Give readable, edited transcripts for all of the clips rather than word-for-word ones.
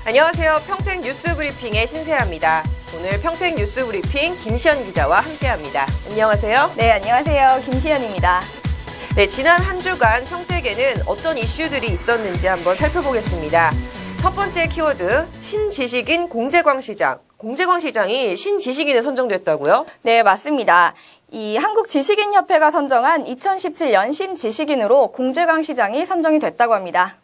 안녕하세요. 평택 뉴스 브리핑의 신세아입니다. 오늘 평택 뉴스 브리핑 김시연 기자와 함께합니다. 안녕하세요. 네, 안녕하세요. 김시연입니다. 네, 지난 한 주간 평택에는 어떤 이슈들이 있었는지 한번 살펴보겠습니다. 첫 번째 키워드, 신지식인 공재광시장. 공재광시장이 신지식인에 선정됐다고요? 네, 맞습니다. 이 한국지식인협회가 선정한 2017년 신지식인으로 공재광시장이 선정이 됐다고 합니다.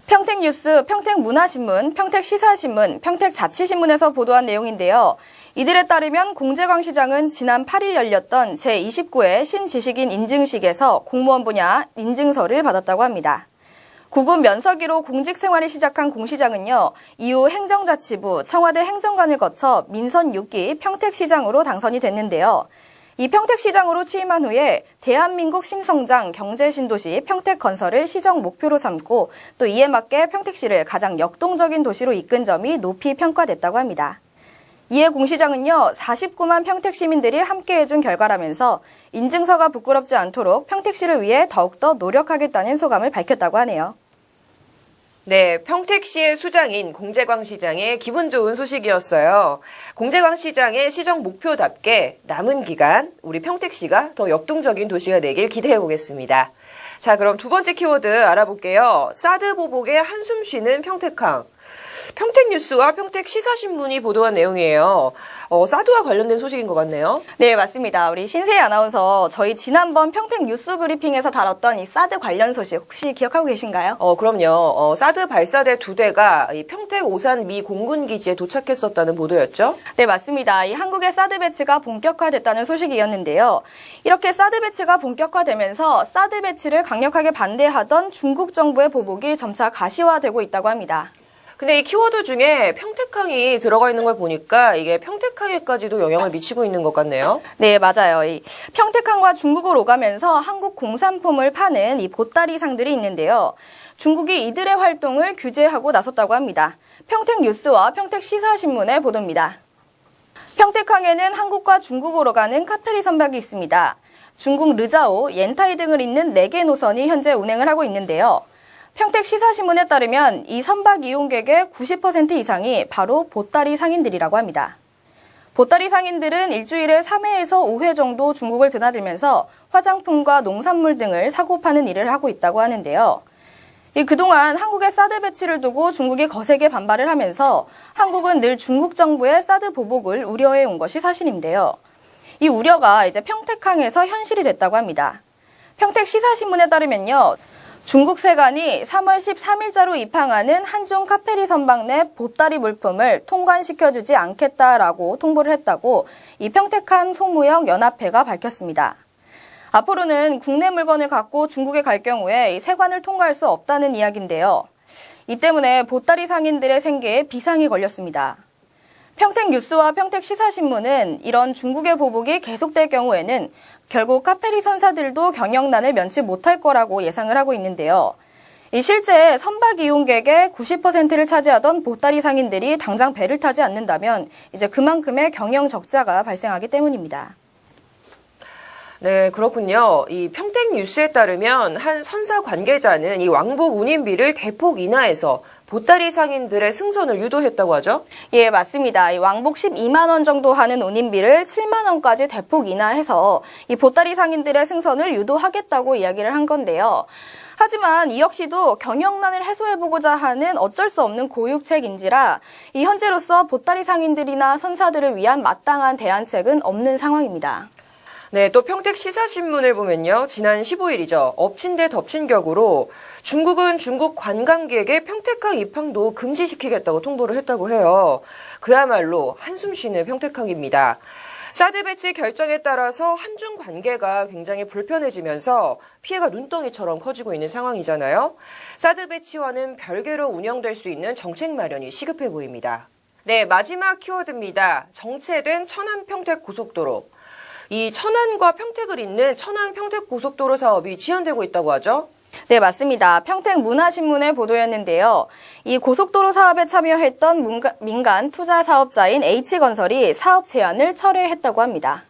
평택뉴스, 평택문화신문, 평택시사신문, 평택자치신문에서 보도한 내용인데요. 이들에 따르면 공재광시장은 지난 8일 열렸던 제29회 신지식인 인증식에서 공무원 분야 인증서를 받았다고 합니다. 구급 면서기로 공직 생활을 시작한 공 시장은요, 이후 행정자치부, 청와대 행정관을 거쳐 민선 6기 평택시장으로 당선이 됐는데요. 이 평택시장으로 취임한 후에 대한민국 신성장 경제신도시 평택건설을 시정 목표로 삼고 또 이에 맞게 평택시를 가장 역동적인 도시로 이끈 점이 높이 평가됐다고 합니다. 이에 공 시장은요, 49만 평택 시민들이 함께해준 결과라면서 인증서가 부끄럽지 않도록 평택시를 위해 더욱더 노력하겠다는 소감을 밝혔다고 하네요. 네, 평택시의 수장인 공재광시장의 기분 좋은 소식이었어요. 공재광시장의 시정 목표답게 남은 기간 우리 평택시가 더 역동적인 도시가 되길 기대해 보겠습니다. 자, 그럼 두 번째 키워드 알아볼게요. 사드 보복에 한숨 쉬는 평택항. 평택뉴스와 평택시사신문이 보도한 내용이에요. 사드와 관련된 소식인 것 같네요. 네, 맞습니다. 우리 신세희 아나운서, 저희 지난번 평택 뉴스 브리핑에서 다뤘던 이 사드 관련 소식 혹시 기억하고 계신가요? 그럼요. 사드 발사대 2대가 이 평택 오산 미 공군기지에 도착했었다는 보도였죠? 네, 맞습니다. 이 한국의 사드 배치가 본격화됐다는 소식이었는데요. 이렇게 사드 배치가 본격화되면서 사드 배치를 강력하게 반대하던 중국 정부의 보복이 점차 가시화되고 있다고 합니다. 근데 이 키워드 중에 평택항이 들어가 있는 걸 보니까 이게 평택항에까지도 영향을 미치고 있는 것 같네요. 네, 맞아요. 이 평택항과 중국을 오가면서 한국 공산품을 파는 이 보따리상들이 있는데요. 중국이 이들의 활동을 규제하고 나섰다고 합니다. 평택뉴스와 평택시사신문의 보도입니다. 평택항에는 한국과 중국으로 가는 카페리 선박이 있습니다. 중국 르자오, 옌타이 등을 잇는 4개 노선이 현재 운행을 하고 있는데요. 평택시사신문에 따르면 이 선박 이용객의 90% 이상이 바로 보따리 상인들이라고 합니다. 보따리 상인들은 일주일에 3회에서 5회 정도 중국을 드나들면서 화장품과 농산물 등을 사고 파는 일을 하고 있다고 하는데요. 그동안 한국의 사드 배치를 두고 중국이 거세게 반발을 하면서 한국은 늘 중국 정부의 사드 보복을 우려해 온 것이 사실인데요. 이 우려가 이제 평택항에서 현실이 됐다고 합니다. 평택시사신문에 따르면요, 중국 세관이 3월 13일자로 입항하는 한중 카페리 선박 내 보따리 물품을 통관시켜주지 않겠다라고 통보를 했다고 이 평택항 소무역 연합회가 밝혔습니다. 앞으로는 국내 물건을 갖고 중국에 갈 경우에 이 세관을 통과할 수 없다는 이야기인데요. 이 때문에 보따리 상인들의 생계에 비상이 걸렸습니다. 평택뉴스와 평택시사신문은 이런 중국의 보복이 계속될 경우에는 결국 카페리 선사들도 경영난을 면치 못할 거라고 예상을 하고 있는데요. 실제 선박 이용객의 90%를 차지하던 보따리 상인들이 당장 배를 타지 않는다면 이제 그만큼의 경영 적자가 발생하기 때문입니다. 네, 그렇군요. 이 평택뉴스에 따르면 한 선사 관계자는 이 왕복 운임비를 대폭 인하해서 보따리 상인들의 승선을 유도했다고 하죠? 예, 맞습니다. 이 왕복 12만 원 정도 하는 운임비를 7만 원까지 대폭 인하해서 이 보따리 상인들의 승선을 유도하겠다고 이야기를 한 건데요. 하지만 이 역시도 경영난을 해소해보고자 하는 어쩔 수 없는 고육책인지라 이 현재로서 보따리 상인들이나 선사들을 위한 마땅한 대안책은 없는 상황입니다. 네, 또 평택시사신문을 보면요. 지난 15일이죠. 엎친 데 덮친 격으로 중국은 중국 관광객의 평택항 입항도 금지시키겠다고 통보를 했다고 해요. 그야말로 한숨 쉬는 평택항입니다. 사드 배치 결정에 따라서 한중 관계가 굉장히 불편해지면서 피해가 눈덩이처럼 커지고 있는 상황이잖아요. 사드 배치와는 별개로 운영될 수 있는 정책 마련이 시급해 보입니다. 네, 마지막 키워드입니다. 정체된 천안-평택-고속도로. 이 천안과 평택을 잇는 천안-평택-고속도로 사업이 지연되고 있다고 하죠? 네, 맞습니다. 평택문화신문의 보도였는데요. 이 고속도로 사업에 참여했던 민간 투자 사업자인 H건설이 사업 제안을 철회했다고 합니다.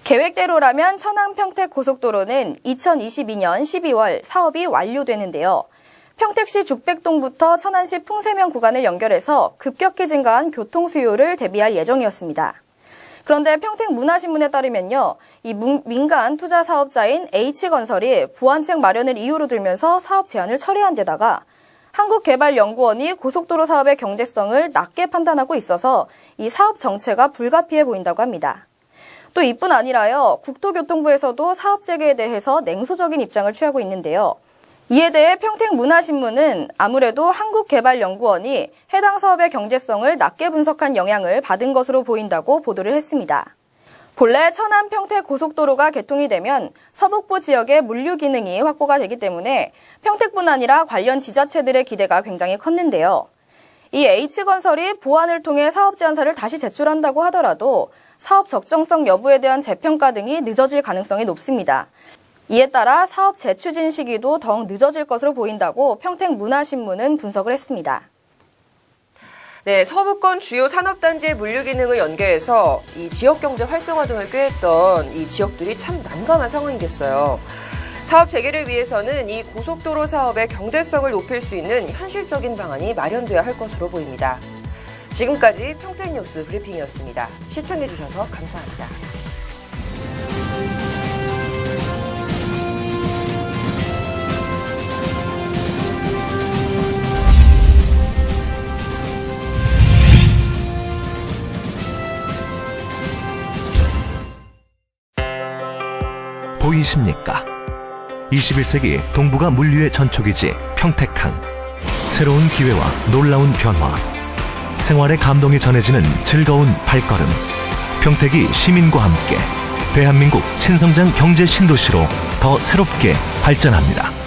계획대로라면 천안-평택 고속도로는 2022년 12월 사업이 완료되는데요. 평택시 죽백동부터 천안시 풍세면 구간을 연결해서 급격히 증가한 교통 수요를 대비할 예정이었습니다. 그런데 평택문화신문에 따르면요, 이 민간 투자 사업자인 H건설이 보완책 마련을 이유로 들면서 사업 제한을 철회한 데다가 한국개발연구원이 고속도로 사업의 경제성을 낮게 판단하고 있어서 이 사업 정체가 불가피해 보인다고 합니다. 또 이뿐 아니라요, 국토교통부에서도 사업 재개에 대해서 냉소적인 입장을 취하고 있는데요. 이에 대해 평택문화신문은 아무래도 한국개발연구원이 해당 사업의 경제성을 낮게 분석한 영향을 받은 것으로 보인다고 보도를 했습니다. 본래 천안 평택 고속도로가 개통이 되면 서북부 지역의 물류 기능이 확보가 되기 때문에 평택뿐 아니라 관련 지자체들의 기대가 굉장히 컸는데요. 이 H건설이 보완을 통해 사업 제안서를 다시 제출한다고 하더라도 사업 적정성 여부에 대한 재평가 등이 늦어질 가능성이 높습니다. 이에 따라 사업 재추진 시기도 더욱 늦어질 것으로 보인다고 평택문화신문은 분석을 했습니다. 네, 서부권 주요 산업단지의 물류 기능을 연계해서 이 지역 경제 활성화 등을 꾀했던 이 지역들이 참 난감한 상황이겠어요. 사업 재개를 위해서는 이 고속도로 사업의 경제성을 높일 수 있는 현실적인 방안이 마련돼야 할 것으로 보입니다. 지금까지 평택뉴스 브리핑이었습니다. 시청해주셔서 감사합니다. 보이십니까? 21세기 동북아 물류의 전초기지 평택항. 새로운 기회와 놀라운 변화. 생활의 감동이 전해지는 즐거운 발걸음. 평택이 시민과 함께 대한민국 신성장 경제 신도시로 더 새롭게 발전합니다.